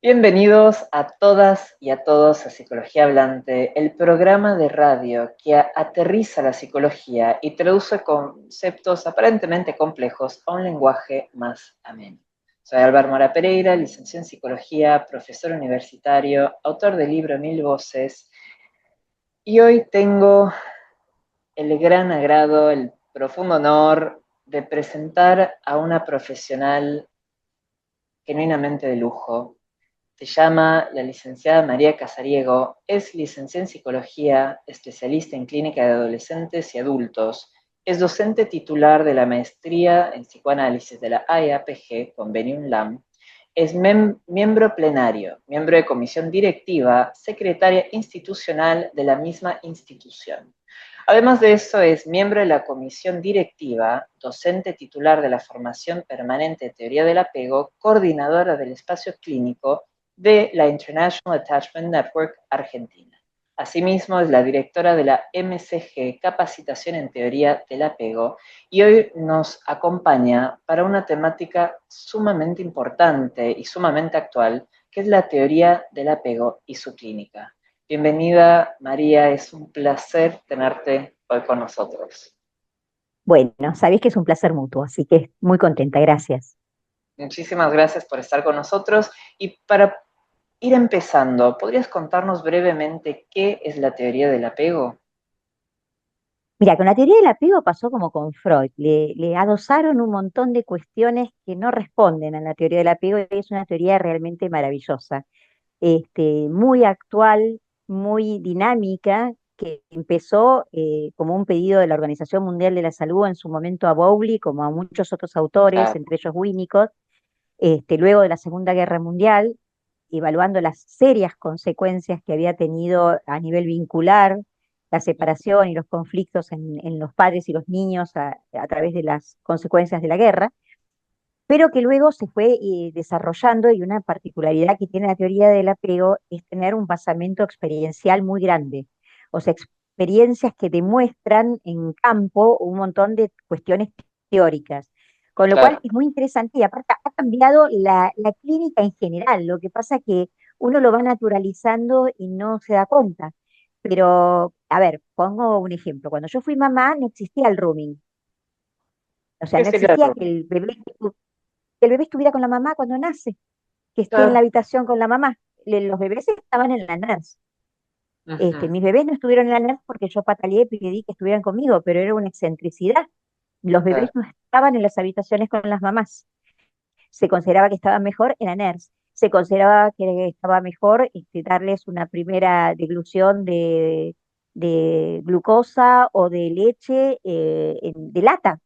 Bienvenidos a todas y a todos a Psicología Hablante, el programa de radio que aterriza la psicología y traduce conceptos aparentemente complejos a un lenguaje más ameno. Soy Álvaro Mora Pereira, licenciado en Psicología, profesor universitario, autor del libro Mil Voces, y hoy tengo el gran agrado, el profundo honor de presentar a una profesional genuinamente de lujo. Se llama la licenciada María Casariego, es licenciada en Psicología, especialista en clínica de adolescentes y adultos, es docente titular de la maestría en psicoanálisis de la AEAPG, Convenio UNLAM, es miembro plenario, miembro de comisión directiva, secretaria institucional de la misma institución. Además de eso, es miembro de la comisión directiva, docente titular de la formación permanente de teoría del apego, coordinadora del espacio clínico de la International Attachment Network Argentina. Asimismo, es la directora de la MCG Capacitación en Teoría del Apego y hoy nos acompaña para una temática sumamente importante y sumamente actual, que es la teoría del apego y su clínica. Bienvenida, María, es un placer tenerte hoy con nosotros. Bueno, sabéis que es un placer mutuo, así que muy contenta, gracias. Muchísimas gracias por estar con nosotros y para ir empezando, ¿podrías contarnos brevemente qué es la teoría del apego? Mira, con la teoría del apego pasó como con Freud, le adosaron un montón de cuestiones que no responden a la teoría del apego y es una teoría realmente maravillosa, muy actual, muy dinámica, que empezó como un pedido de la Organización Mundial de la Salud en su momento a Bowlby, como a muchos otros autores, Claro, entre ellos Winnicott, luego de la Segunda Guerra Mundial, evaluando las serias consecuencias que había tenido a nivel vincular la separación y los conflictos en los padres y los niños a través de las consecuencias de la guerra, pero que luego se fue desarrollando y una particularidad que tiene la teoría del apego es tener un basamento experiencial muy grande, o sea, experiencias que demuestran en campo un montón de cuestiones teóricas. Con lo cual claro. es muy interesante y aparte ha cambiado la clínica en general. Lo que pasa que uno lo va naturalizando y no se da cuenta. Pero, a ver, pongo un ejemplo. Cuando yo fui mamá no existía el rooming. O sea, ¿Qué no sería el existía rooming? que el bebé estuviera con la mamá cuando nace, que esté en la Claro. habitación con la mamá. Los bebés estaban en la NERS. Ujú, Mis bebés no estuvieron en la NERS porque yo pataleé y pedí que estuvieran conmigo, pero era una excentricidad. Los bebés claro, no estaban en las habitaciones con las mamás. Se consideraba que estaban mejor en la NERS. Se consideraba que estaba mejor darles una primera deglución de glucosa o de leche de lata,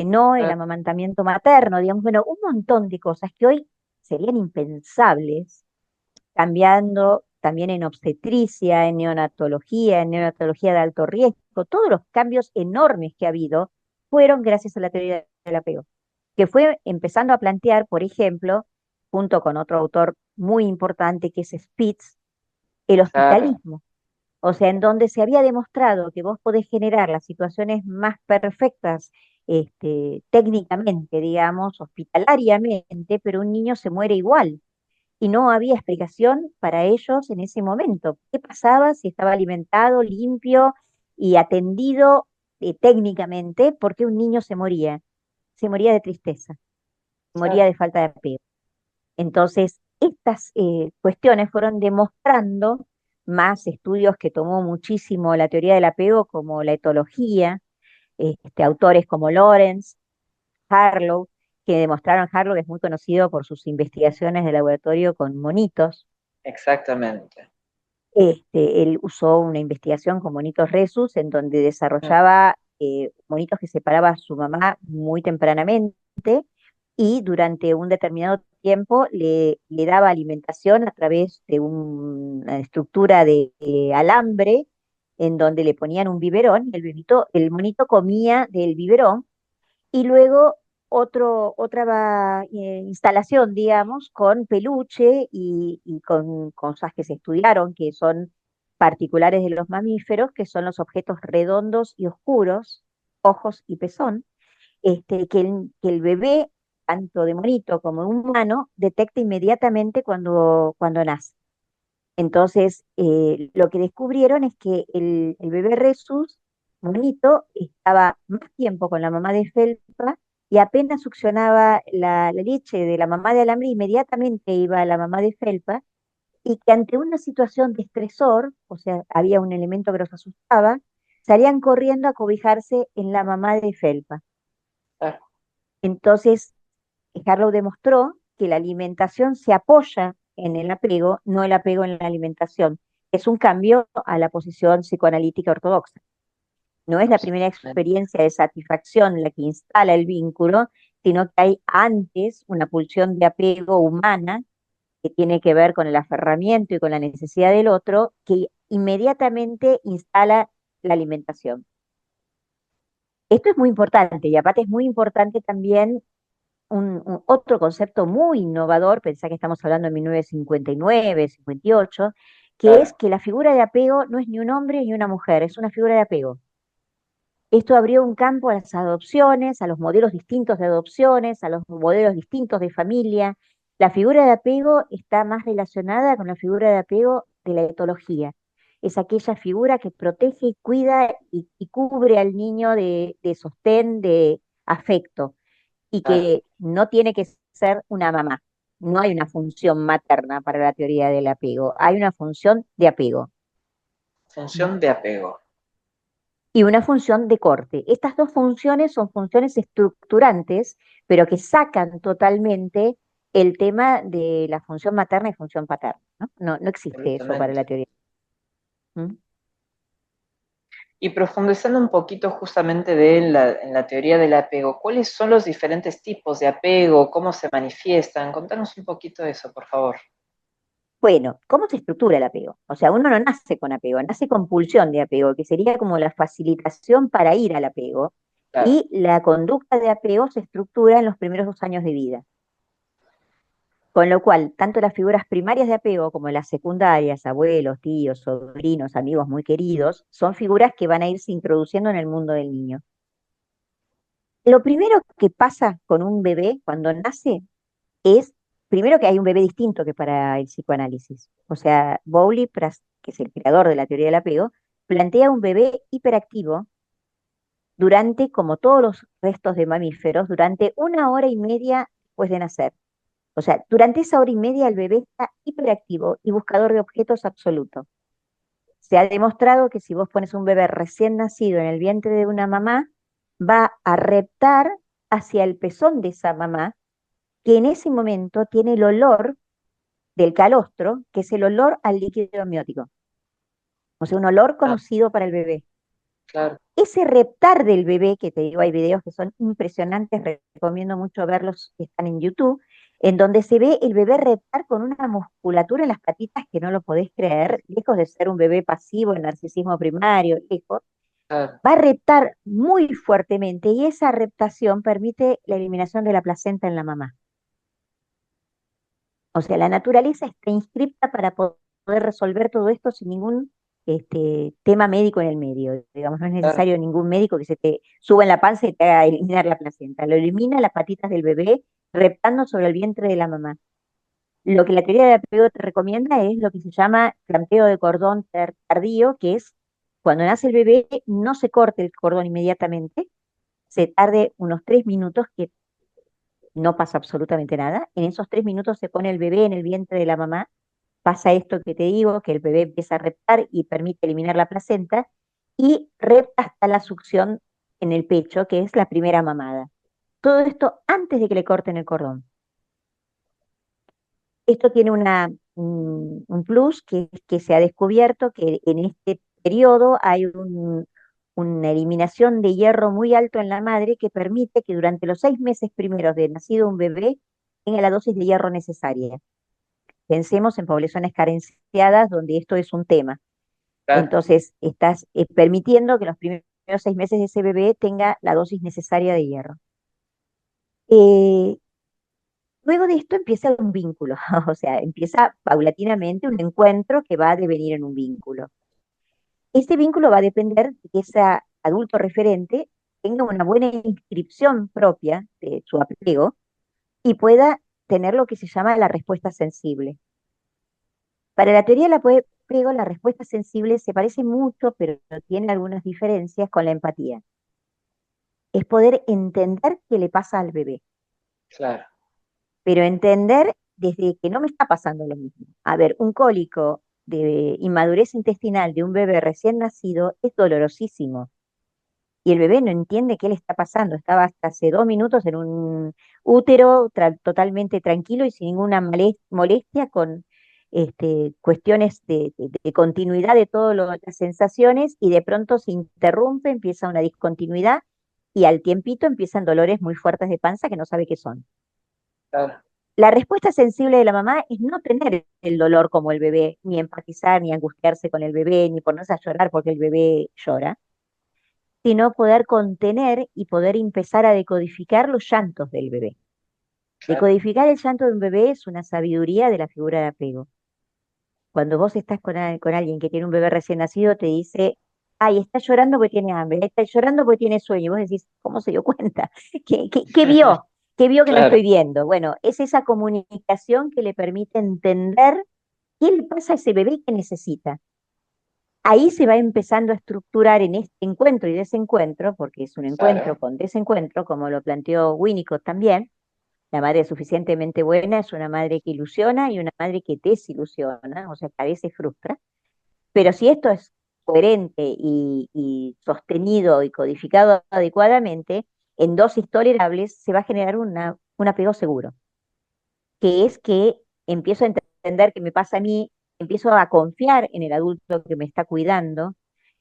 no el claro, amamantamiento materno, digamos, bueno, un montón de cosas que hoy serían impensables, cambiando también en obstetricia, en neonatología de alto riesgo, todos los cambios enormes que ha habido fueron gracias a la teoría del apego, que fue empezando a plantear, por ejemplo, junto con otro autor muy importante que es Spitz, el claro. hospitalismo. O sea, en donde se había demostrado que vos podés generar las situaciones más perfectas, técnicamente, digamos, hospitalariamente, pero un niño se muere igual. Y no había explicación para ellos en ese momento. ¿Qué pasaba si estaba alimentado, limpio y atendido técnicamente? ¿Por qué un niño se moría? Se moría de tristeza, moría Claro. de falta de apego. Entonces, estas cuestiones fueron demostrando más estudios que tomó muchísimo la teoría del apego, como la etología, autores como Lawrence, Harlow, que demostraron, Harlow es muy conocido por sus investigaciones de laboratorio con monitos. Exactamente. Él usó una investigación con monitos Rhesus en donde Ujú, desarrollaba monitos que separaba a su mamá muy tempranamente y durante un determinado tiempo le daba alimentación a través de una estructura de alambre en donde le ponían un biberón, el monito comía del biberón y luego otra instalación, digamos, con peluche y con cosas que se estudiaron, que son particulares de los mamíferos, que son los objetos redondos y oscuros, ojos y pezón, que el bebé tanto de monito como de humano, detecta inmediatamente cuando nace. Entonces, lo que descubrieron es que el bebé Resus, monito, estaba más tiempo con la mamá de felpa y apenas succionaba la leche de la mamá de alambre, inmediatamente iba a la mamá de felpa y que ante una situación de estresor, o sea, había un elemento que los asustaba, salían corriendo a cobijarse en la mamá de felpa. Claro, Entonces, Harlow demostró que la alimentación se apoya en el apego, no el apego en la alimentación. Es un cambio a la posición psicoanalítica ortodoxa. No es la primera absolutamente. experiencia de satisfacción la que instala el vínculo, sino que hay antes una pulsión de apego humana que tiene que ver con el aferramiento y con la necesidad del otro, que inmediatamente instala la alimentación. Esto es muy importante y aparte es muy importante también otro concepto muy innovador, pensá que estamos hablando de 1959, 58, que es Claro, que la figura de apego no es ni un hombre ni una mujer, es una figura de apego. Esto abrió un campo a las adopciones, a los modelos distintos de adopciones, a los modelos distintos de familia. La figura de apego está más relacionada con la figura de apego de la etología. Es aquella figura que protege y cuida y cubre al niño de sostén, de afecto y claro. que no tiene que ser una mamá. No hay una función materna para la teoría del apego, hay una función de apego. ¿Mm? Función de apego. Y una función de corte. Estas dos funciones son funciones estructurantes, pero que sacan totalmente el tema de la función materna y función paterna. No existe eso para Absolutamente. la teoría. ¿Mm? Y profundizando un poquito justamente en la teoría del apego, ¿cuáles son los diferentes tipos de apego? ¿Cómo se manifiestan? Contanos un poquito de eso, por favor. Bueno, ¿cómo se estructura el apego? O sea, uno no nace con apego, nace con pulsión de apego, que sería como la facilitación para ir al apego, Claro, y la conducta de apego se estructura en los primeros 2 años de vida. Con lo cual, tanto las figuras primarias de apego como las secundarias, abuelos, tíos, sobrinos, amigos muy queridos, son figuras que van a irse introduciendo en el mundo del niño. Lo primero que pasa con un bebé cuando nace es, primero que hay un bebé distinto que para el psicoanálisis. O sea, Bowley, que es el creador de la teoría del apego, plantea un bebé hiperactivo durante, como todos los restos de mamíferos, durante 1 hora y media después de nacer. O sea, durante esa hora y media el bebé está hiperactivo y buscador de objetos absoluto. Se ha demostrado que si vos pones un bebé recién nacido en el vientre de una mamá, va a reptar hacia el pezón de esa mamá, que en ese momento tiene el olor del calostro, que es el olor al líquido amniótico. O sea, un olor ah, conocido para el bebé. claro, Ese reptar del bebé, que te digo, hay videos que son impresionantes, recomiendo mucho verlos, que están en YouTube, en donde se ve el bebé reptar con una musculatura en las patitas que no lo podés creer, lejos de ser un bebé pasivo, el narcisismo primario, lejos, claro, va a reptar muy fuertemente y esa reptación permite la eliminación de la placenta en la mamá. O sea, la naturaleza está inscripta para poder resolver todo esto sin ningún tema médico en el medio. Digamos, no es claro. necesario ningún médico que se te suba en la panza y te haga eliminar la placenta. Lo elimina las patitas del bebé reptando sobre el vientre de la mamá. Lo que la teoría de apego te recomienda es lo que se llama clampeo de cordón tardío, que es cuando nace el bebé, no se corte el cordón inmediatamente, se tarde unos 3 minutos, que no pasa absolutamente nada. En esos 3 minutos se pone el bebé en el vientre de la mamá, pasa esto que te digo, que el bebé empieza a reptar y permite eliminar la placenta, y repta hasta la succión en el pecho, que es la primera mamada. Todo esto antes de que le corten el cordón. Esto tiene un plus que se ha descubierto que en este periodo hay una eliminación de hierro muy alto en la madre que permite que durante los 6 meses primeros de nacido un bebé tenga la dosis de hierro necesaria. Pensemos en poblaciones carenciadas donde esto es un tema. Claro. Entonces, estás permitiendo que los primeros 6 meses de ese bebé tenga la dosis necesaria de hierro. Eh, Luego de esto empieza un vínculo, o sea, empieza paulatinamente un encuentro que va a devenir en un vínculo. Este vínculo va a depender de que ese adulto referente tenga una buena inscripción propia de su apego, y pueda tener lo que se llama la respuesta sensible. Para la teoría del apego, la respuesta sensible se parece mucho, pero tiene algunas diferencias con la empatía. Es poder entender qué le pasa al bebé, claro, pero entender desde que no me está pasando lo mismo. A ver, un cólico de inmadurez intestinal de un bebé recién nacido es dolorosísimo y el bebé no entiende qué le está pasando. Estaba hasta hace 2 minutos en un útero totalmente tranquilo y sin ninguna molestia, con cuestiones de continuidad de todas las sensaciones, y de pronto se interrumpe, empieza una discontinuidad y al tiempito empiezan dolores muy fuertes de panza que no sabe qué son. claro, La respuesta sensible de la mamá es no tener el dolor como el bebé, ni empatizar, ni angustiarse con el bebé, ni ponerse a llorar porque el bebé llora, sino poder contener y poder empezar a decodificar los llantos del bebé. claro, Decodificar el llanto de un bebé es una sabiduría de la figura de apego. Cuando vos estás con alguien que tiene un bebé recién nacido, te dice, ay, está llorando porque tiene hambre, está llorando porque tiene sueño. Y vos decís, ¿cómo se dio cuenta? ¿Qué vio? ¿Qué vio que no estoy claro, viendo? Bueno, es esa comunicación que le permite entender qué le pasa a ese bebé y qué necesita. Ahí se va empezando a estructurar en este encuentro y desencuentro, porque es un encuentro claro, con desencuentro, como lo planteó Winnicott también. La madre suficientemente buena es una madre que ilusiona y una madre que desilusiona, o sea, que a veces frustra. Pero si esto es coherente y sostenido y codificado adecuadamente, en dosis tolerables se va a generar un apego seguro, que es que empiezo a entender qué me pasa a mí, empiezo a confiar en el adulto que me está cuidando,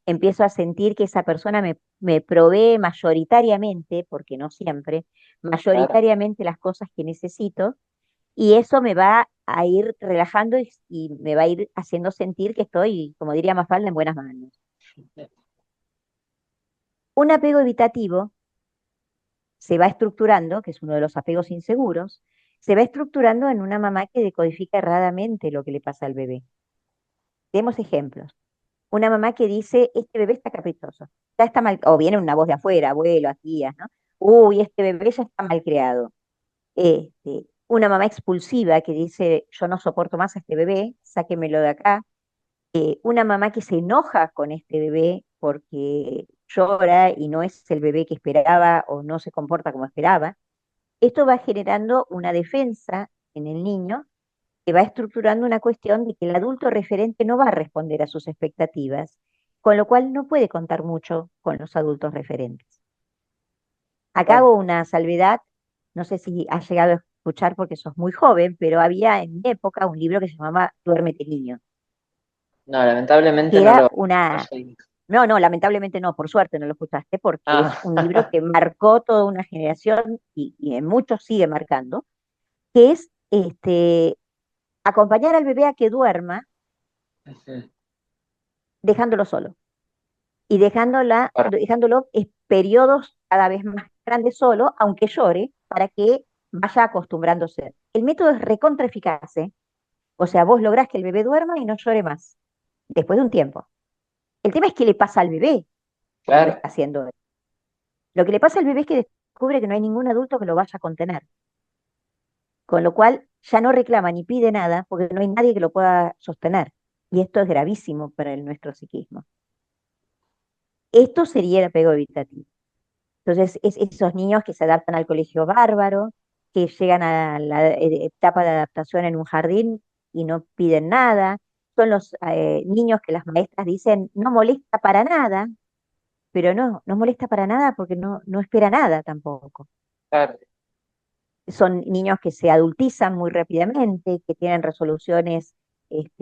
empiezo a sentir que esa persona me provee mayoritariamente, porque no siempre, claro. mayoritariamente las cosas que necesito, y eso me va a ir relajando y me va a ir haciendo sentir que estoy, como diría Mafalda, en buenas manos. Un apego evitativo se va estructurando, que es uno de los apegos inseguros, se va estructurando en una mamá que decodifica erradamente lo que le pasa al bebé. Demos ejemplos. Una mamá que dice, este bebé está caprichoso, ya está mal, o viene una voz de afuera, abuelo, tías, ¿no? Uy, este bebé ya está mal creado. Una mamá expulsiva que dice, yo no soporto más a este bebé, sáquemelo de acá. Una mamá que se enoja con este bebé porque llora y no es el bebé que esperaba o no se comporta como esperaba. Esto va generando una defensa en el niño, que va estructurando una cuestión de que el adulto referente no va a responder a sus expectativas, con lo cual no puede contar mucho con los adultos referentes. Acá Claro. hago una salvedad, no sé si has llegado a escuchar porque sos muy joven, pero había en mi época un libro que se llamaba Duérmete niño, No, lamentablemente que no era no una... soy. No, no, lamentablemente no, por suerte no lo escuchaste, porque es Ah, un libro que marcó toda una generación y en muchos sigue marcando, que es acompañar al bebé a que duerma ujú, dejándolo solo y claro, dejándolo periodos cada vez más grandes solo, aunque llore, para que vaya acostumbrándose. El método es recontra eficaz, ¿eh? O sea, vos lográs que el bebé duerma y no llore más, después de un tiempo. El tema es qué le pasa al bebé claro, haciendo eso. Lo que le pasa al bebé es que descubre que no hay ningún adulto que lo vaya a contener, con lo cual ya no reclama ni pide nada porque no hay nadie que lo pueda sostener. Y esto es gravísimo para nuestro psiquismo. Esto sería el apego evitativo. Entonces, es esos niños que se adaptan al colegio bárbaro, que llegan a la etapa de adaptación en un jardín y no piden nada. Son los niños que las maestras dicen no molesta para nada, pero no molesta para nada porque no espera nada tampoco. claro, Son niños que se adultizan muy rápidamente, que tienen resoluciones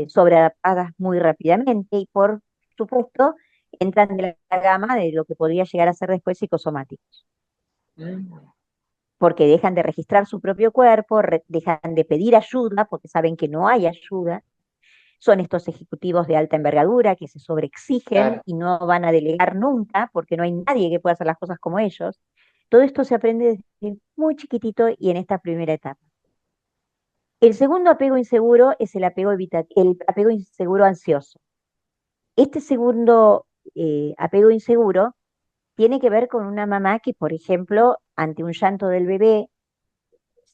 sobreadaptadas muy rápidamente y por supuesto entran de la gama de lo que podría llegar a ser después psicosomáticos, mm, porque dejan de registrar su propio cuerpo, dejan de pedir ayuda porque saben que no hay ayuda. Son estos ejecutivos de alta envergadura que se sobreexigen claro, y no van a delegar nunca porque no hay nadie que pueda hacer las cosas como ellos. Todo esto se aprende desde muy chiquitito y en esta primera etapa. El segundo apego inseguro es el apego inseguro ansioso. Este segundo apego inseguro tiene que ver con una mamá que, por ejemplo, ante un llanto del bebé,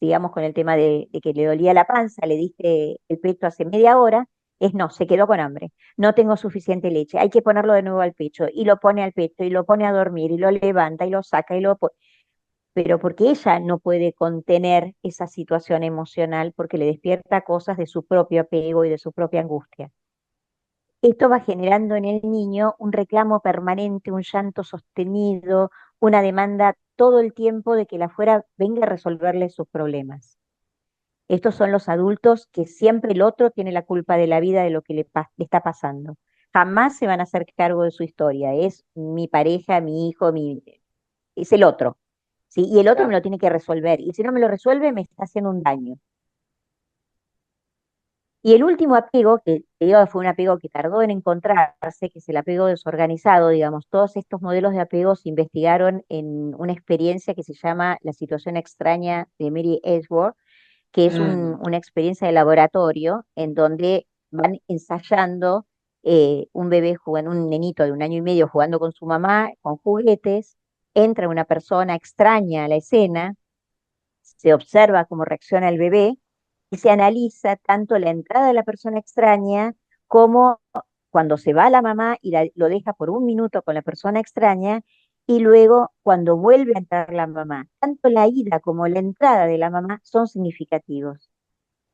sigamos con el tema de que le dolía la panza, le diste el pecho hace media hora, es no, se quedó con hambre, no tengo suficiente leche, hay que ponerlo de nuevo al pecho, y lo pone al pecho, y lo pone a dormir, y lo levanta, y lo saca, pero porque ella no puede contener esa situación emocional porque le despierta cosas de su propio apego y de su propia angustia. Esto va generando en el niño un reclamo permanente, un llanto sostenido, una demanda todo el tiempo de que la afuera venga a resolverle sus problemas. Estos son los adultos que siempre el otro tiene la culpa de la vida, de lo que le está pasando. Jamás se van a hacer cargo de su historia. Es mi pareja, mi hijo, es el otro. ¿Sí? Y el otro me Claro. lo tiene que resolver. Y si no me lo resuelve, me está haciendo un daño. Y el último apego, que te digo, fue un apego que tardó en encontrarse, que es el apego desorganizado, digamos, todos estos modelos de apego se investigaron en una experiencia que se llama La situación extraña de Mary Edgeworth, que es Mm, una experiencia de laboratorio en donde van ensayando un bebé jugando, un nenito de 1 año y medio jugando con su mamá, con juguetes, entra una persona extraña a la escena, se observa cómo reacciona el bebé y se analiza tanto la entrada de la persona extraña como cuando se va la mamá y lo deja por 1 minuto con la persona extraña y luego cuando vuelve a entrar la mamá. Tanto la ida como la entrada de la mamá son significativos.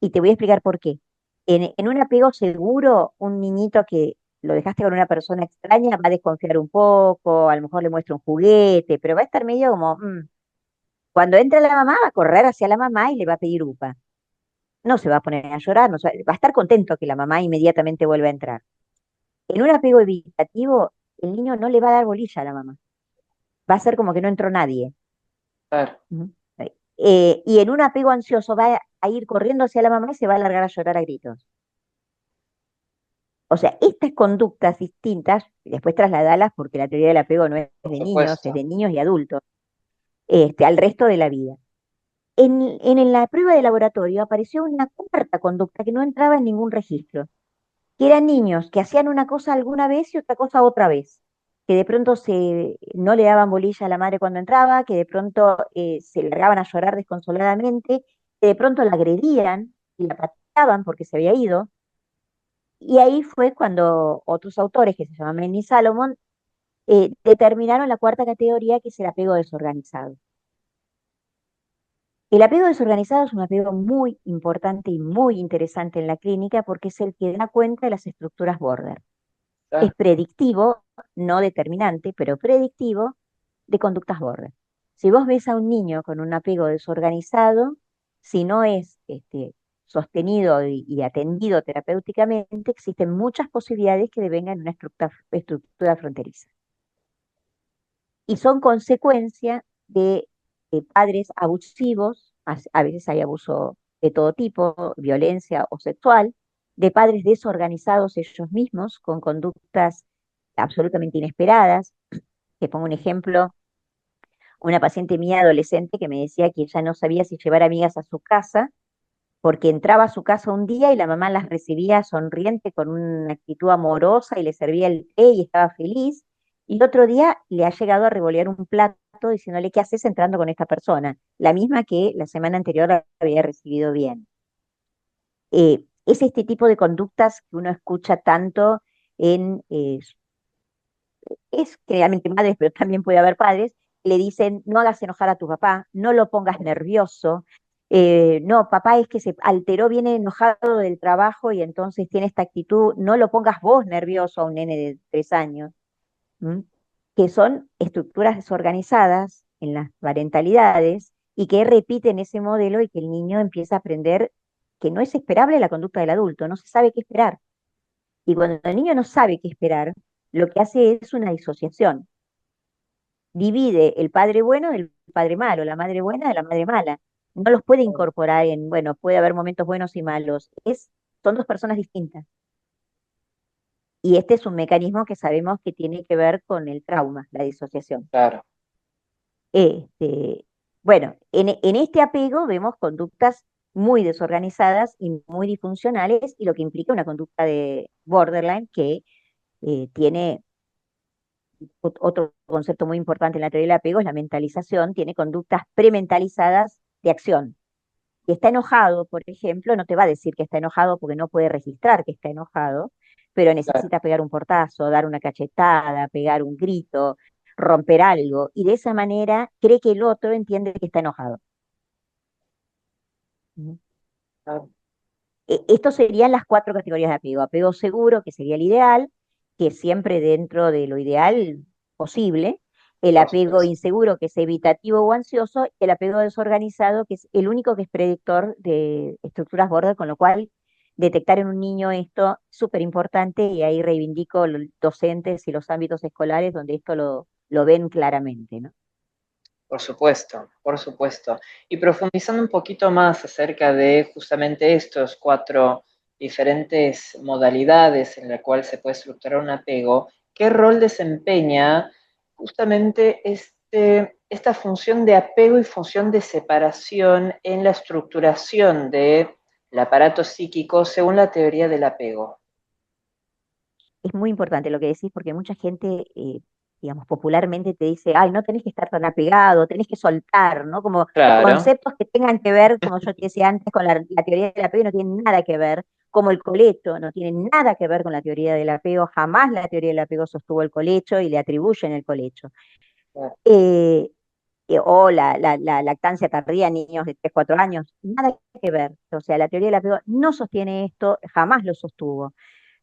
Y te voy a explicar por qué. En un apego seguro, un niñito que lo dejaste con una persona extraña va a desconfiar un poco, a lo mejor le muestra un juguete, pero va a estar medio como, cuando entra la mamá, va a correr hacia la mamá y le va a pedir upa. No se va a poner a llorar, va a estar contento que la mamá inmediatamente vuelva a entrar. En un apego evitativo, el niño no le va a dar bolilla a la mamá. Va a ser como que no entró nadie. claro. Ujú. Y en un apego ansioso va a ir corriendo hacia la mamá y se va a largar a llorar a gritos. O sea, estas conductas distintas, después trasladalas porque la teoría del apego no es Por de niños, es supuesto. de niños y adultos, al resto de la vida. En la prueba de laboratorio apareció una cuarta conducta que no entraba en ningún registro, que eran niños que hacían una cosa alguna vez y otra cosa otra vez, que de pronto no le daban bolilla a la madre cuando entraba, que de pronto se largaban a llorar desconsoladamente, que de pronto la agredían y la pateaban porque se había ido. Y ahí fue cuando otros autores, que se llaman Mendy y Salomon, determinaron la cuarta categoría, que es el apego desorganizado. El apego desorganizado es un apego muy importante y muy interesante en la clínica porque es el que da cuenta de las estructuras border. Es Claro. predictivo, no determinante, pero predictivo de conductas border. Si vos ves a un niño con un apego desorganizado, si no es sostenido y atendido terapéuticamente, existen muchas posibilidades que devengan en una estructura fronteriza. Y son consecuencia de padres abusivos, a veces hay abuso de todo tipo, violencia o sexual, de padres desorganizados ellos mismos, con conductas absolutamente inesperadas. Te pongo un ejemplo, una paciente mía adolescente que me decía que ella no sabía si llevar amigas a su casa, porque entraba a su casa un día y la mamá las recibía sonriente con una actitud amorosa y le servía el té y estaba feliz. Y otro día le ha llegado a revolear un plato diciéndole: ¿qué haces entrando con esta persona? La misma que la semana anterior la había recibido bien. Es este tipo de conductas que uno escucha tanto es generalmente madres, pero también puede haber padres, le dicen: no hagas enojar a tu papá, no lo pongas nervioso. No, papá es que se alteró, viene enojado del trabajo y entonces tiene esta actitud, no lo pongas vos nervioso a un nene de 3 años. ¿M? Que son estructuras desorganizadas en las parentalidades y que repiten ese modelo y que el niño empieza a aprender que no es esperable la conducta del adulto, no se sabe qué esperar. Y cuando el niño no sabe qué esperar, lo que hace es una disociación. Divide el padre bueno del padre malo, la madre buena de la madre mala. No los puede incorporar en, bueno, puede haber momentos buenos y malos. Son dos personas distintas. Y este es un mecanismo que sabemos que tiene que ver con el trauma, la disociación. Claro. Este, bueno, en este apego vemos conductas muy desorganizadas y muy disfuncionales y lo que implica una conducta de borderline que tiene otro concepto muy importante en la teoría del apego, es la mentalización, tiene conductas prementalizadas de acción. que está enojado, por ejemplo, no te va a decir que está enojado porque no puede registrar que está enojado, pero claro, necesita pegar un portazo, dar una cachetada, pegar un grito, romper algo, y de esa manera cree que el otro entiende que está enojado. Ujú. claro, Estos serían las cuatro categorías de apego. Apego seguro, que sería el ideal, que siempre dentro de lo ideal posible. El por apego supuesto. inseguro, que es evitativo o ansioso. El apego desorganizado, que es el único que es predictor de estructuras border, con lo cual detectar en un niño esto es súper importante y ahí reivindico los docentes y los ámbitos escolares donde esto lo ven claramente, ¿no? Por supuesto, por supuesto. Y profundizando un poquito más acerca de justamente estos cuatro diferentes modalidades en la cual se puede estructurar un apego, ¿qué rol desempeña justamente esta función de apego y función de separación en la estructuración del aparato psíquico según la teoría del apego? Es muy importante lo que decís porque mucha gente, digamos, popularmente te dice, ay, no tenés que estar tan apegado, tenés que soltar, ¿no? Como Claro, conceptos que tengan que ver, como yo te decía antes, con la teoría del apego, no tienen nada que ver, como el colecho, no tiene nada que ver con la teoría del apego, jamás la teoría del apego sostuvo el colecho y le atribuyen el colecho. claro, Eh, o la lactancia tardía en niños de 3 4 años, nada que ver. O sea, la teoría del apego no sostiene esto, jamás lo sostuvo.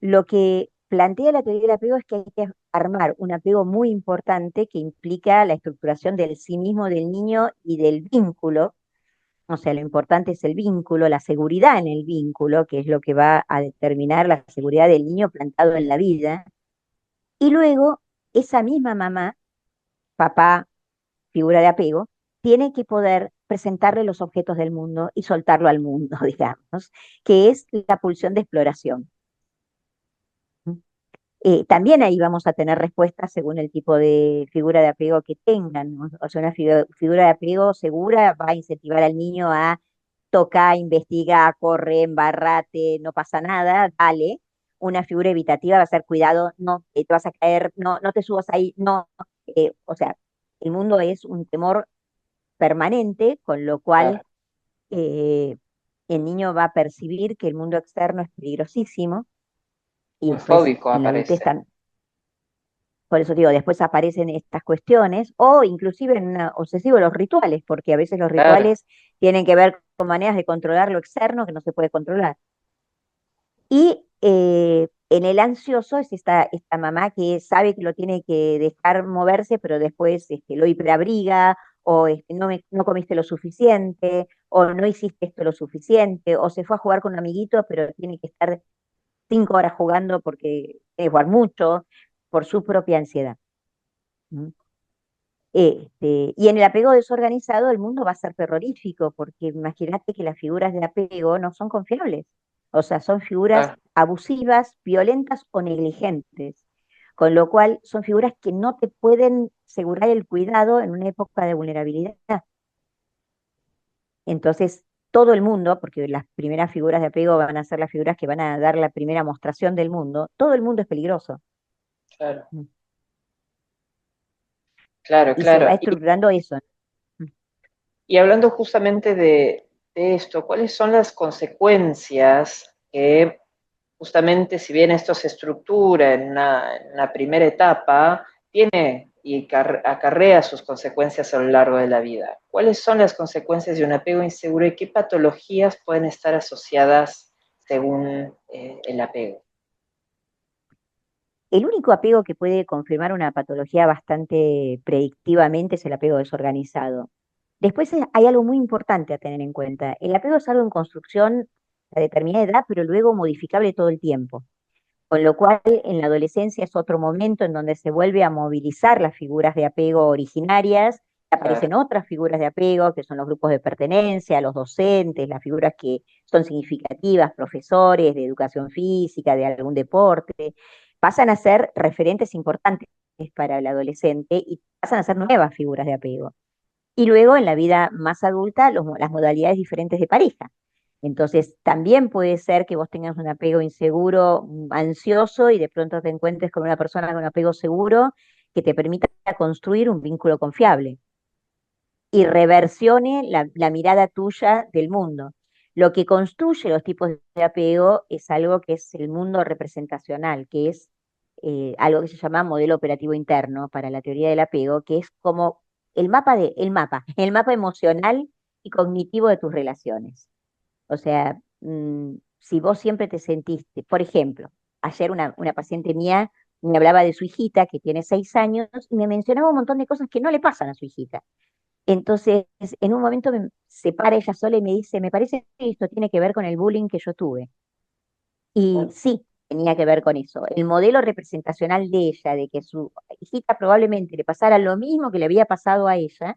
Lo que plantea la teoría del apego es que hay que armar un apego muy importante que implica la estructuración del sí mismo del niño y del vínculo. O sea, lo importante es el vínculo, la seguridad en el vínculo, que es lo que va a determinar la seguridad del niño plantado en la vida. Y luego, esa misma mamá, papá, figura de apego, tiene que poder presentarle los objetos del mundo y soltarlo al mundo, digamos, que es la pulsión de exploración. También ahí vamos a tener respuestas según el tipo de figura de apego que tengan, ¿no? O sea, una figura de apego segura va a incentivar al niño a tocar, investigar, corre, embarrate, no pasa nada, dale. Una figura evitativa va a ser cuidado, no, te vas a caer, no, no te subas ahí, no. O sea, el mundo es un temor permanente, con lo cual claro. eh, el niño va a percibir que el mundo externo es peligrosísimo y Muy después fóbico en la adultez aparece. por eso digo, después aparecen estas cuestiones o inclusive en una obsesivo los rituales, porque a veces los Claro, rituales tienen que ver con maneras de controlar lo externo que no se puede controlar. Y en el ansioso es esta mamá que sabe que lo tiene que dejar moverse, pero después lo hiperabriga, o no comiste lo suficiente, o no hiciste esto lo suficiente, o se fue a jugar con un amiguito, pero tiene que estar 5 horas jugando porque tiene que jugar mucho, por su propia ansiedad. ¿Mm? Y en el apego desorganizado el mundo va a ser terrorífico, porque imagínate que las figuras de apego no son confiables. O sea, son figuras claro. abusivas, violentas o negligentes. Con lo cual son figuras que no te pueden asegurar el cuidado en una época de vulnerabilidad. Entonces, todo el mundo, porque las primeras figuras de apego van a ser las figuras que van a dar la primera mostración del mundo, todo el mundo es peligroso. Claro, Mm. claro, Y se va claro. estructurando eso. Mm. Y hablando justamente de esto, ¿cuáles son las consecuencias que justamente, si bien esto se estructura en una primera etapa, tiene y acarrea sus consecuencias a lo largo de la vida? ¿Cuáles son las consecuencias de un apego inseguro y qué patologías pueden estar asociadas según el apego? El único apego que puede confirmar una patología bastante predictivamente es el apego desorganizado. Después hay algo muy importante a tener en cuenta. El apego es algo en construcción a determinada edad, pero luego modificable todo el tiempo. Con lo cual, en la adolescencia es otro momento en donde se vuelve a movilizar las figuras de apego originarias, Claro, aparecen otras figuras de apego, que son los grupos de pertenencia, los docentes, las figuras que son significativas, profesores de educación física, de algún deporte, pasan a ser referentes importantes para el adolescente y pasan a ser nuevas figuras de apego. Y luego en la vida más adulta, las modalidades diferentes de pareja. Entonces, también puede ser que vos tengas un apego inseguro, ansioso, y de pronto te encuentres con una persona con apego seguro que te permita construir un vínculo confiable y reversione la mirada tuya del mundo. Lo que construye los tipos de apego es algo que es el mundo representacional, que es algo que se llama modelo operativo interno para la teoría del apego, que es como el mapa emocional y cognitivo de tus relaciones. O sea, si vos siempre te sentiste, por ejemplo, ayer una paciente mía me hablaba de su hijita que tiene 6 años y me mencionaba un montón de cosas que no le pasan a su hijita. Entonces, en un momento se para ella sola y me dice, me parece que esto tiene que ver con el bullying que yo tuve. Y sí, tenía que ver con eso. El modelo representacional de ella, de que su hijita probablemente le pasara lo mismo que le había pasado a ella,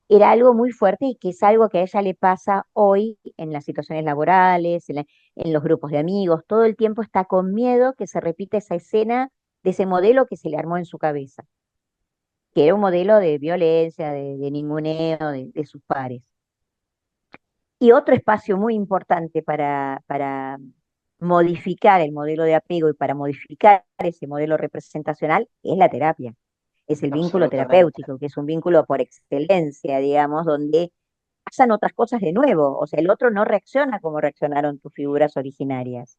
era algo muy fuerte y que es algo que a ella le pasa hoy en las situaciones laborales, en los grupos de amigos. Todo el tiempo está con miedo que se repita esa escena de ese modelo que se le armó en su cabeza, que era un modelo de violencia, de ninguneo de sus pares. Y otro espacio muy importante para modificar el modelo de apego y para modificar ese modelo representacional es la terapia, es el vínculo Absolutamente. terapéutico, que es un vínculo por excelencia, digamos, donde pasan otras cosas de nuevo. O sea, el otro no reacciona como reaccionaron tus figuras originarias.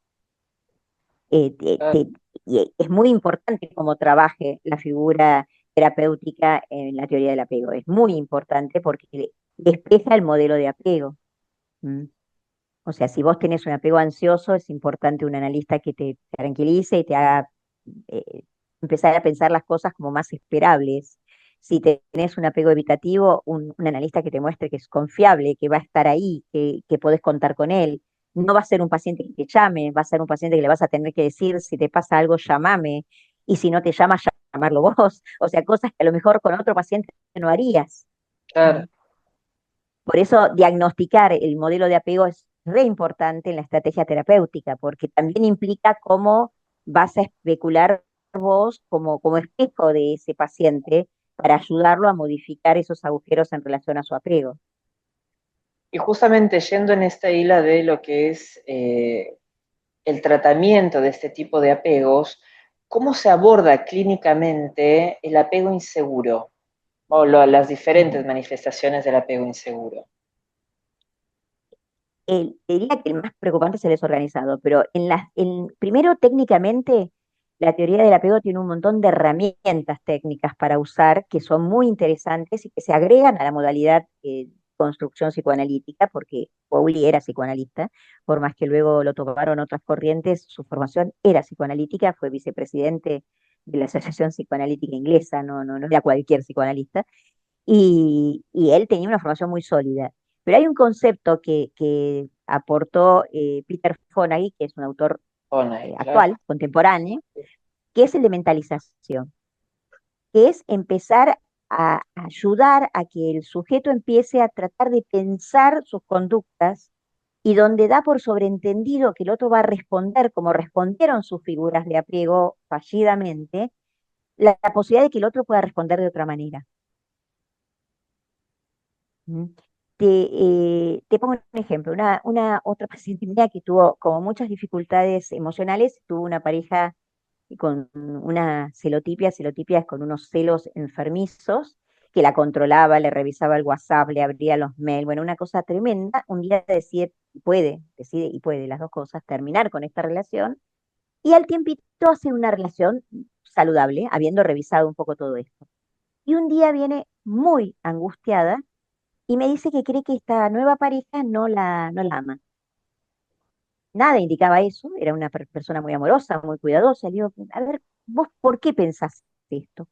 Eh, te- Claro. te- y es muy importante cómo trabaje la figura terapéutica en la teoría del apego. Es muy importante porque despeja el modelo de apego. ¿M? O sea, si vos tenés un apego ansioso, es importante un analista que te tranquilice y te haga eh, empezar a pensar las cosas como más esperables. Si tenés un apego evitativo, un analista que te muestre que es confiable, que va a estar ahí, que podés contar con él. No va a ser un paciente que te llame, va a ser un paciente que le vas a tener que decir, si te pasa algo, llámame. Y si no te llama, llamarlo vos. O sea, cosas que a lo mejor con otro paciente no harías. Claro. Por eso diagnosticar el modelo de apego es re importante en la estrategia terapéutica, porque también implica cómo vas a especular vos como espejo de ese paciente para ayudarlo a modificar esos agujeros en relación a su apego. Y justamente yendo en esta hila de lo que es el tratamiento de este tipo de apegos, ¿cómo se aborda clínicamente el apego inseguro o las diferentes manifestaciones del apego inseguro? Diría que el más preocupante es el desorganizado, pero primero técnicamente la teoría del apego tiene un montón de herramientas técnicas para usar que son muy interesantes y que se agregan a la modalidad construcción psicoanalítica, porque Pauli era psicoanalista, por más que luego lo tomaron otras corrientes, su formación era psicoanalítica, fue vicepresidente de la Asociación Psicoanalítica Inglesa, no era cualquier psicoanalista, y él tenía una formación muy sólida. Pero hay un concepto que aportó Peter Fonagy, que es un autor Pone, claro. actual, contemporáneo, que es el de mentalización, que es empezar a ayudar a que el sujeto empiece a tratar de pensar sus conductas y donde da por sobreentendido que el otro va a responder como respondieron sus figuras de apego fallidamente, la posibilidad de que el otro pueda responder de otra manera. ¿Mm? Te pongo un ejemplo, una otra paciente mía que tuvo como muchas dificultades emocionales, tuvo una pareja con una celotipia es con unos celos enfermizos, que la controlaba, le revisaba el WhatsApp, le abría los mails, bueno, una cosa tremenda. Un día decide y puede las dos cosas, terminar con esta relación y al tiempito hace una relación saludable, habiendo revisado un poco todo esto. Y un día viene muy angustiada y me dice que cree que esta nueva pareja no la ama. Nada indicaba eso, era una persona muy amorosa, muy cuidadosa. Le digo, a ver, ¿vos por qué pensás esto?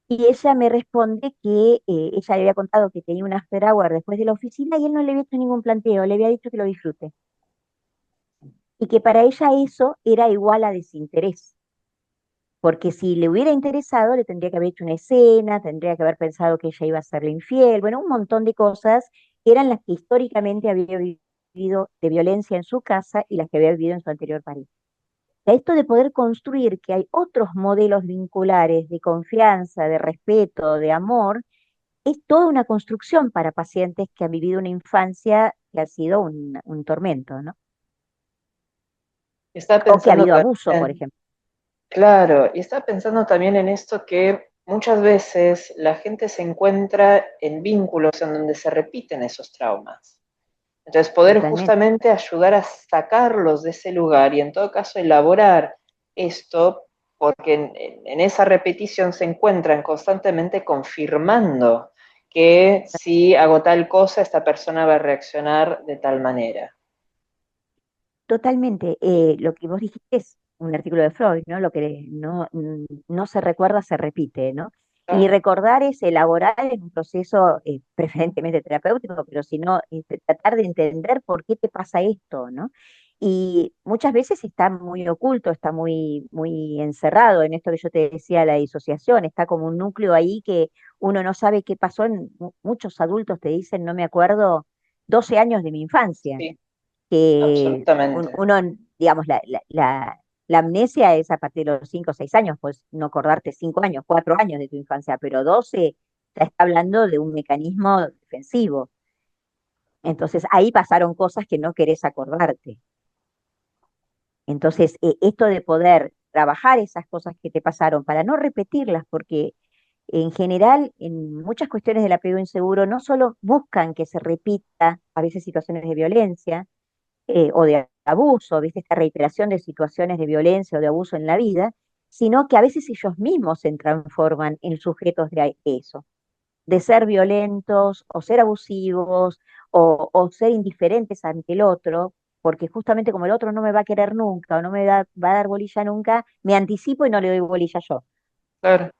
Y ella me responde que ella le había contado que tenía un after hour después de la oficina y él no le había hecho ningún planteo, le había dicho que lo disfrute. Y que para ella eso era igual a desinterés. Porque si le hubiera interesado, le tendría que haber hecho una escena, tendría que haber pensado que ella iba a serle infiel, bueno, un montón de cosas que eran las que históricamente había vivido de violencia en su casa y las que había vivido en su anterior pareja. Esto de poder construir que hay otros modelos vinculares de confianza, de respeto, de amor, es toda una construcción para pacientes que han vivido una infancia que ha sido un tormento, ¿no? Estaba O que ha pensando habido abuso, por también, ejemplo. claro, y estaba pensando también en esto que muchas veces la gente se encuentra en vínculos en donde se repiten esos traumas. Entonces, poder totalmente. justamente ayudar a sacarlos de ese lugar y en todo caso elaborar esto, porque en esa repetición se encuentran constantemente confirmando que si hago tal cosa, esta persona va a reaccionar de tal manera. Totalmente. Lo que vos dijiste es un artículo de Freud, ¿no? Lo que no se recuerda se repite, ¿no? Y Claro, recordar es elaborar en un proceso preferentemente terapéutico, pero si no, tratar de entender por qué te pasa esto, ¿no? Y muchas veces está muy oculto, está muy, muy encerrado en esto que yo te decía, la disociación, está como un núcleo ahí que uno no sabe qué pasó. Muchos adultos te dicen, no me acuerdo, 12 años de mi infancia sí, que absolutamente. uno, digamos, la amnesia es a partir de los 5 o 6 años, pues no acordarte 5 años, 4 años de tu infancia, pero 12 ya está hablando de un mecanismo defensivo. Entonces ahí pasaron cosas que no querés acordarte. Entonces, esto de poder trabajar esas cosas que te pasaron para no repetirlas, porque en general, en muchas cuestiones del apego inseguro, no solo buscan que se repita a veces situaciones de violencia, o de abuso, ¿viste? Esta reiteración de situaciones de violencia o de abuso en la vida, sino que a veces ellos mismos se transforman en sujetos de eso, de ser violentos o ser abusivos o ser indiferentes ante el otro, porque justamente como el otro no me va a querer nunca o no va a dar bolilla nunca, me anticipo y no le doy bolilla yo. Claro,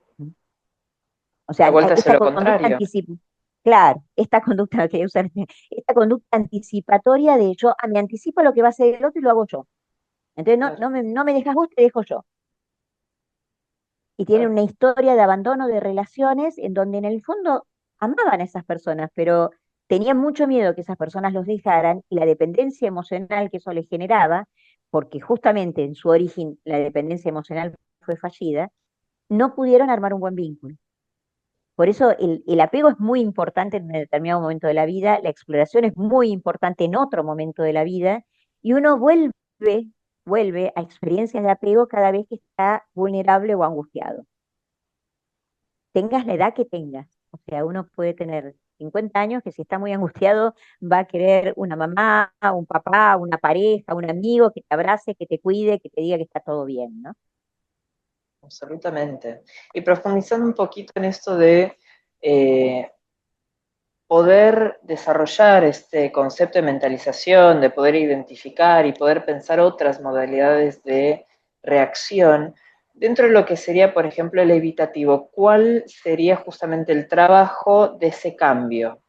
O la sea, vuelta hacia esta lo conducta contrario. anticipativa, claro, esta conducta, no quería usar esta conducta anticipatoria de yo, me anticipo lo que va a hacer el otro y lo hago yo. Entonces Claro, no me dejas vos, te dejo yo. Y tienen claro. una historia de abandono de relaciones en donde en el fondo amaban a esas personas, pero tenían mucho miedo que esas personas los dejaran y la dependencia emocional que eso les generaba, porque justamente en su origen la dependencia emocional fue fallida, no pudieron armar un buen vínculo. Por eso el apego es muy importante en un determinado momento de la vida, la exploración es muy importante en otro momento de la vida, y uno vuelve a experiencias de apego cada vez que está vulnerable o angustiado. Tengas la edad que tengas. O sea, uno puede tener 50 años que si está muy angustiado va a querer una mamá, un papá, una pareja, un amigo que te abrace, que te cuide, que te diga que está todo bien, ¿no? Absolutamente. Y profundizando un poquito en esto de poder desarrollar este concepto de mentalización, de poder identificar y poder pensar otras modalidades de reacción, dentro de lo que sería, por ejemplo, el evitativo, ¿cuál sería justamente el trabajo de ese cambio?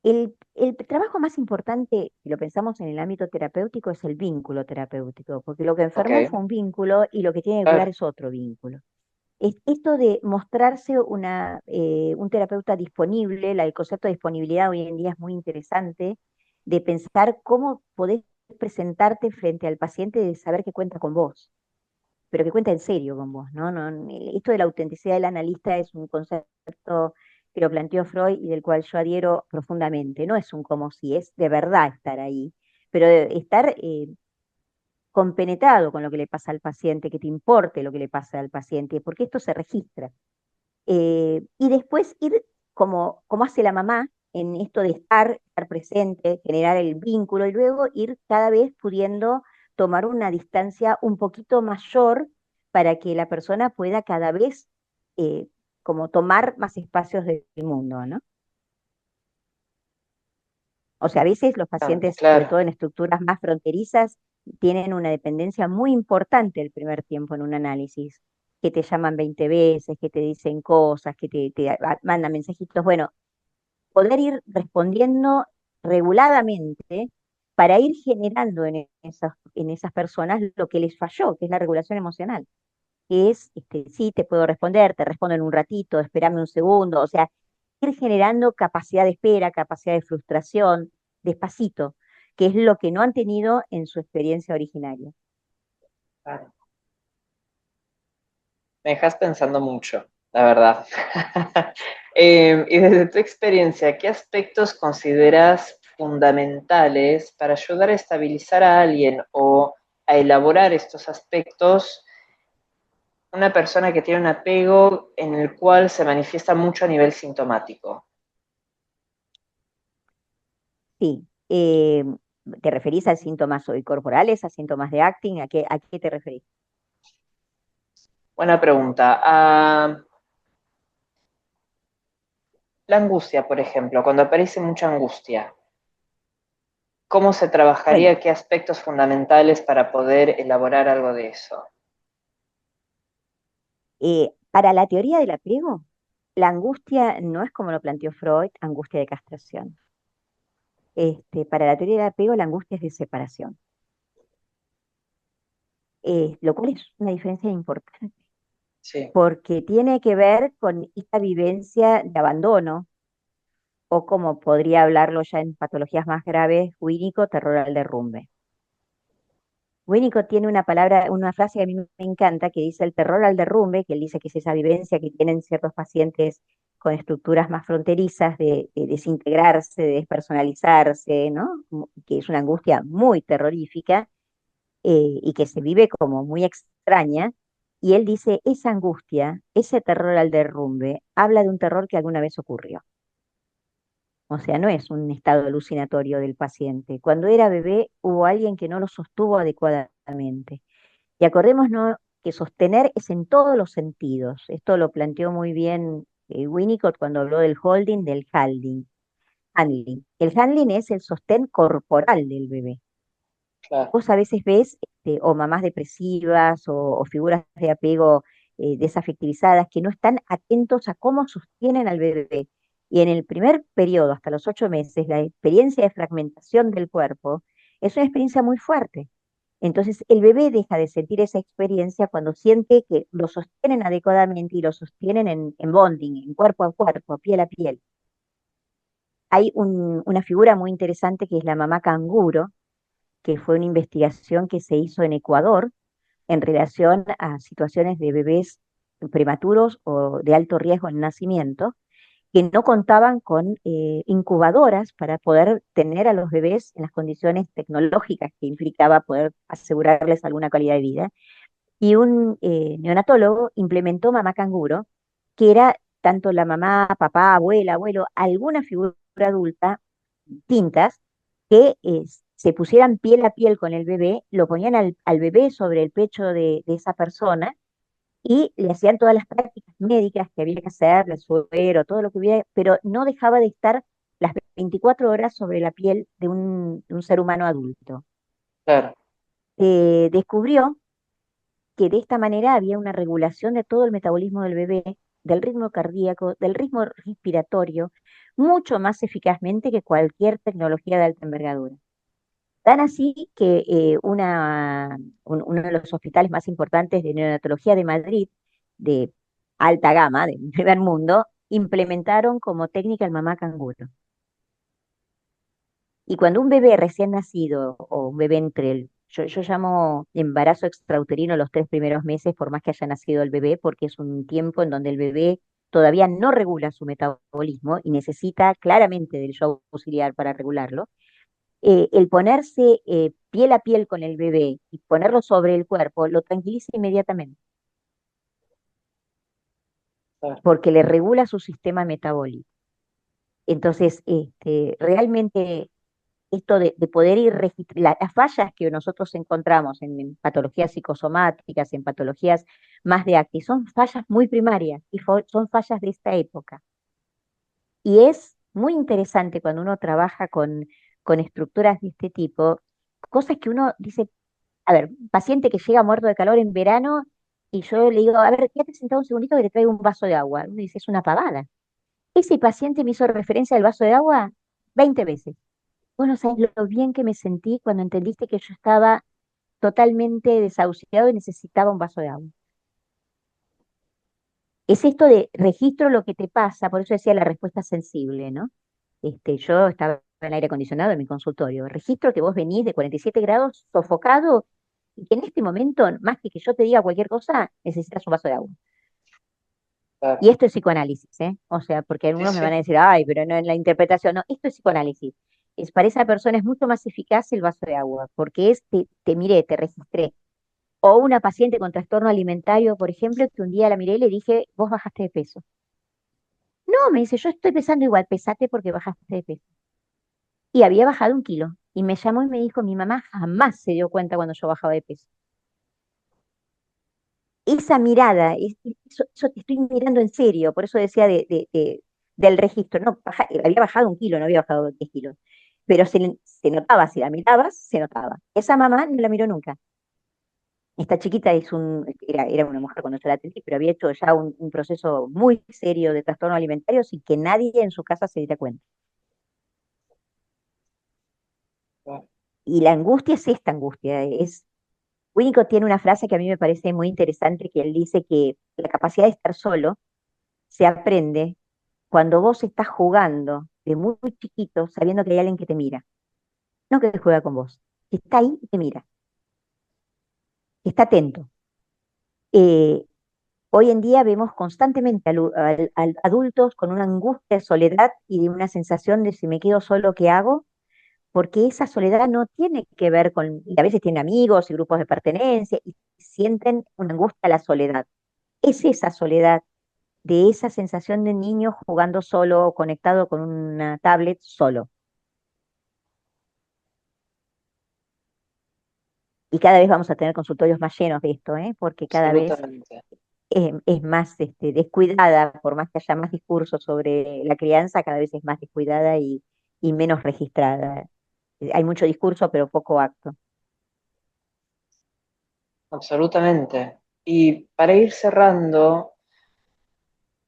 El trabajo más importante, si lo pensamos en el ámbito terapéutico, es el vínculo terapéutico, porque lo que Ok, enfermó fue un vínculo y lo que tiene que curar claro, es otro vínculo. Esto de mostrarse un terapeuta disponible, el concepto de disponibilidad hoy en día es muy interesante, de pensar cómo podés presentarte frente al paciente, de saber que cuenta con vos, pero que cuenta en serio con vos, ¿no? Esto de la autenticidad del analista es un concepto que lo planteó Freud y del cual yo adhiero profundamente. No es un como si, es de verdad estar ahí, pero de estar compenetrado con lo que le pasa al paciente, que te importe lo que le pasa al paciente, porque esto se registra. Y después ir como hace la mamá en esto de estar presente, generar el vínculo y luego ir cada vez pudiendo tomar una distancia un poquito mayor para que la persona pueda cada vez eh, como tomar más espacios del mundo, ¿no? O sea, a veces los pacientes, sobre claro, todo en estructuras más fronterizas, tienen una dependencia muy importante el primer tiempo en un análisis, que te llaman 20 veces, que te dicen cosas, que te mandan mensajitos. Bueno, poder ir respondiendo reguladamente para ir generando en esas personas lo que les falló, que es la regulación emocional, que es, sí, te puedo responder, te respondo en un ratito, espérame un segundo, o sea, ir generando capacidad de espera, capacidad de frustración, despacito, que es lo que no han tenido en su experiencia originaria. claro. Me dejas pensando mucho, la verdad. Y desde tu experiencia, ¿qué aspectos consideras fundamentales para ayudar a estabilizar a alguien o a elaborar estos aspectos una persona que tiene un apego en el cual se manifiesta mucho a nivel sintomático? Sí. ¿Te referís a síntomas corporales, a síntomas de acting? A qué te referís? Buena pregunta. Ah, la angustia, por ejemplo, cuando aparece mucha angustia, ¿cómo se Bueno, trabajaría? ¿Qué aspectos fundamentales para poder elaborar algo de eso? para la teoría del apego, la angustia no es como lo planteó Freud, angustia de castración. Para la teoría del apego, la angustia es de separación, lo cual es una diferencia importante, Sí, porque tiene que ver con esta vivencia de abandono, o como podría hablarlo ya en patologías más graves, Winnicott, terror al derrumbe. Winnicott tiene una palabra, una frase que a mí me encanta, que dice el terror al derrumbe, que él dice que es esa vivencia que tienen ciertos pacientes con estructuras más fronterizas de desintegrarse, de despersonalizarse, ¿no? Que es una angustia muy terrorífica, y que se vive como muy extraña. Y él dice, esa angustia, ese terror al derrumbe, habla de un terror que alguna vez ocurrió. O sea, no es un estado alucinatorio del paciente. Cuando era bebé hubo alguien que no lo sostuvo adecuadamente. Y acordémonos que sostener es en todos los sentidos. Esto lo planteó muy bien Winnicott cuando habló del holding, del handling. Handling. El handling es el sostén corporal del bebé. claro, Vos a veces ves o mamás depresivas o figuras de apego desafectivizadas que no están atentos a cómo sostienen al bebé. Y en el primer periodo, hasta los 8 meses, la experiencia de fragmentación del cuerpo es una experiencia muy fuerte. Entonces, el bebé deja de sentir esa experiencia cuando siente que lo sostienen adecuadamente y lo sostienen en bonding, en cuerpo a cuerpo, piel a piel. Hay una figura muy interesante que es la mamá canguro, que fue una investigación que se hizo en Ecuador en relación a situaciones de bebés prematuros o de alto riesgo en nacimiento, que no contaban con incubadoras para poder tener a los bebés en las condiciones tecnológicas que implicaba poder asegurarles alguna calidad de vida. Y un neonatólogo implementó mamá canguro, que era tanto la mamá, papá, abuela, abuelo, alguna figura adulta distintas que se pusieran piel a piel con el bebé, lo ponían al bebé sobre el pecho de esa persona y le hacían todas las prácticas médicas que había que hacer, el suero, todo lo que hubiera, pero no dejaba de estar las 24 horas sobre la piel de un ser humano adulto. claro, Descubrió que de esta manera había una regulación de todo el metabolismo del bebé, del ritmo cardíaco, del ritmo respiratorio, mucho más eficazmente que cualquier tecnología de alta envergadura. Tan así que uno de los hospitales más importantes de neonatología de Madrid, de alta gama, de primer mundo, implementaron como técnica el mamá canguro. Y cuando un bebé recién nacido o un bebé yo llamo embarazo extrauterino los 3 primeros meses, por más que haya nacido el bebé, porque es un tiempo en donde el bebé todavía no regula su metabolismo y necesita claramente del shock auxiliar para regularlo. El ponerse piel a piel con el bebé y ponerlo sobre el cuerpo lo tranquiliza inmediatamente, claro. porque le regula su sistema metabólico. Entonces, realmente esto de poder ir registrando las fallas que nosotros encontramos en patologías psicosomáticas, en patologías más de acti, son fallas muy primarias y son fallas de esta época. Y es muy interesante cuando uno trabaja con estructuras de este tipo, cosas que uno dice, a ver, un paciente que llega muerto de calor en verano y yo le digo, a ver, quédate sentado un segundito que te traigo un vaso de agua. Uno dice, es una pavada. Ese paciente me hizo referencia al vaso de agua 20 veces. Vos no sabés lo bien que me sentí cuando entendiste que yo estaba totalmente desahuciado y necesitaba un vaso de agua. Es esto de registro lo que te pasa, por eso decía la respuesta sensible, ¿no? Yo estaba en aire acondicionado en mi consultorio. Registro que vos venís de 47 grados sofocado y que en este momento, más que yo te diga cualquier cosa, necesitas un vaso de agua. Claro. Y esto es psicoanálisis, ¿eh? O sea, porque Sí, algunos me van a sí, decir, ay, pero no en la interpretación. No, esto es psicoanálisis. Para esa persona es mucho más eficaz el vaso de agua, porque te miré, te registré. O una paciente con trastorno alimentario, por ejemplo, que un día la miré y le dije, vos bajaste de peso. No, me dice, yo estoy pesando igual, pesate porque bajaste de peso. y había bajado 1 kilo. Y me llamó y me dijo, mi mamá jamás se dio cuenta cuando yo bajaba de peso. Esa mirada, eso te estoy mirando en serio, por eso decía del registro, no, había bajado 1 kilo, no había bajado 10 kilos, pero se notaba, si la mirabas, se notaba. Esa mamá no la miró nunca. Esta chiquita era una mujer cuando yo la atendí, pero había hecho ya un proceso muy serio de trastorno alimentario sin que nadie en su casa se diera cuenta. Y la angustia es esta angustia, Winnicott tiene una frase que a mí me parece muy interesante, que él dice que la capacidad de estar solo se aprende cuando vos estás jugando de muy chiquito, sabiendo que hay alguien que te mira, no que juega con vos, que está ahí y te mira, que está atento. Eh, Hoy en día vemos constantemente adultos con una angustia de soledad y de una sensación de si me quedo solo, ¿qué hago? Porque esa soledad no tiene que ver con, y a veces tienen amigos y grupos de pertenencia y sienten una angustia a la soledad. Es esa soledad, de esa sensación de niño jugando solo o conectado con una tablet solo. Y cada vez vamos a tener consultorios más llenos de esto, ¿eh? Porque cada vez Absolutamente. es más descuidada, por más que haya más discursos sobre la crianza, cada vez es más descuidada y menos registrada. Hay mucho discurso, pero poco acto. Absolutamente. Y para ir cerrando,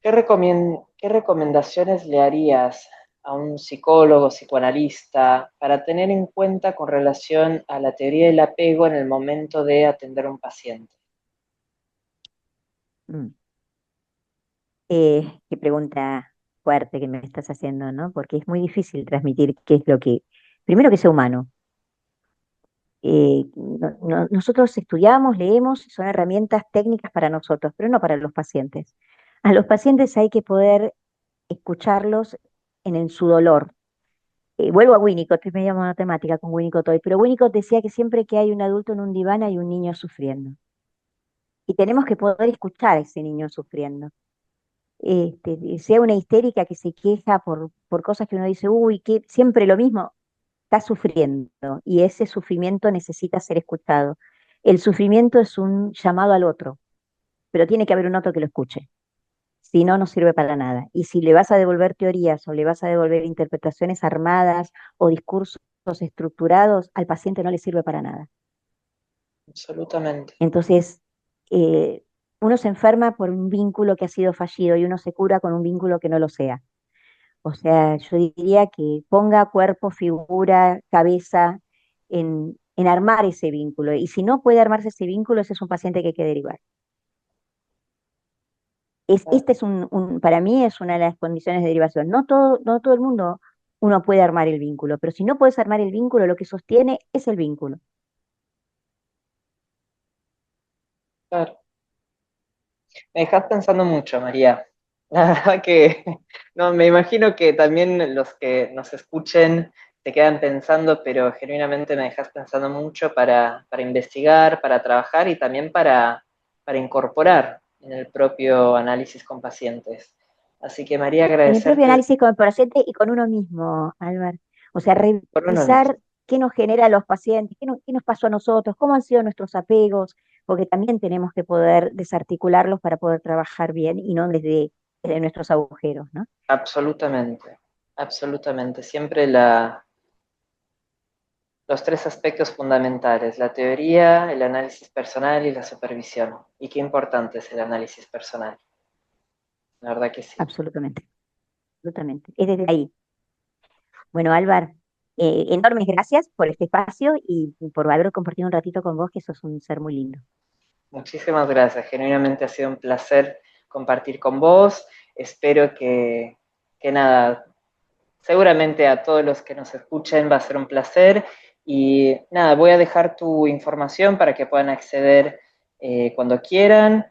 qué recomendaciones le harías a un psicólogo, psicoanalista, para tener en cuenta con relación a la teoría del apego en el momento de atender a un paciente? Mm. Qué pregunta fuerte que me estás haciendo, ¿no? Porque es muy difícil transmitir qué es lo que, primero que sea humano. Nosotros estudiamos, leemos, son herramientas técnicas para nosotros, pero no para los pacientes. A los pacientes hay que poder escucarlos en su dolor. Vuelvo a Winnicott, estoy medio monotemática con Winnicott hoy, pero Winnicott decía que siempre que hay un adulto en un diván hay un niño sufriendo. Y tenemos que poder escuchar a ese niño sufriendo. Sea una histérica que se queja por cosas que uno dice, uy, que siempre lo mismo, está sufriendo y ese sufrimiento necesita ser escuchado. El sufrimiento es un llamado al otro, pero tiene que haber un otro que lo escuche. Si no, no sirve para nada. Y si le vas a devolver teorías o le vas a devolver interpretaciones armadas o discursos estructurados, al paciente no le sirve para nada. Absolutamente. Entonces, eh, uno se enferma por un vínculo que ha sido fallido y uno se cura con un vínculo que no lo sea. O sea, yo diría que ponga cuerpo, figura, cabeza en armar ese vínculo. Y si no puede armarse ese vínculo, ese es un paciente que hay que derivar. Este es para mí es una de las condiciones de derivación. No todo el mundo uno puede armar el vínculo, pero si no puedes armar el vínculo, lo que sostiene es el vínculo. Claro. Me dejas pensando mucho, María. La verdad que no, me imagino que también los que nos escuchen se quedan pensando, pero genuinamente me dejas pensando mucho para investigar, para trabajar y también para incorporar en el propio análisis con pacientes. Así que María, En el propio agradecerte análisis con el paciente y con uno mismo, Álvaro. O sea, por uno mismo. revisar qué nos genera a los pacientes, qué nos pasó a nosotros, cómo han sido nuestros apegos, porque también tenemos que poder desarticularlos para poder trabajar bien y no desde nuestros agujeros, ¿no? Absolutamente, absolutamente. Siempre los tres aspectos fundamentales, la teoría, el análisis personal y la supervisión. Y qué importante es el análisis personal. La verdad que sí. Absolutamente, absolutamente. Es desde ahí. Bueno, Álvaro, enormes gracias por este espacio y por haber compartido un ratito con vos, que sos un ser muy lindo. Muchísimas gracias. Genuinamente ha sido un placer compartir con vos. Espero que nada, seguramente a todos los que nos escuchen va a ser un placer. Y nada, voy a dejar tu información para que puedan acceder cuando quieran.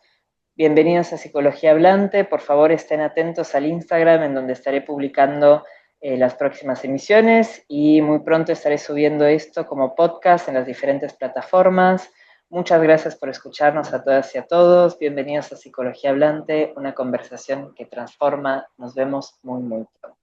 Bienvenidos a Psicología Hablante. Por favor, estén atentos al Instagram en donde estaré publicando las próximas emisiones y muy pronto estaré subiendo esto como podcast en las diferentes plataformas. Muchas gracias por escucharnos a todas y a todos. Bienvenidos a Psicología Hablante, una conversación que transforma. Nos vemos muy, muy pronto.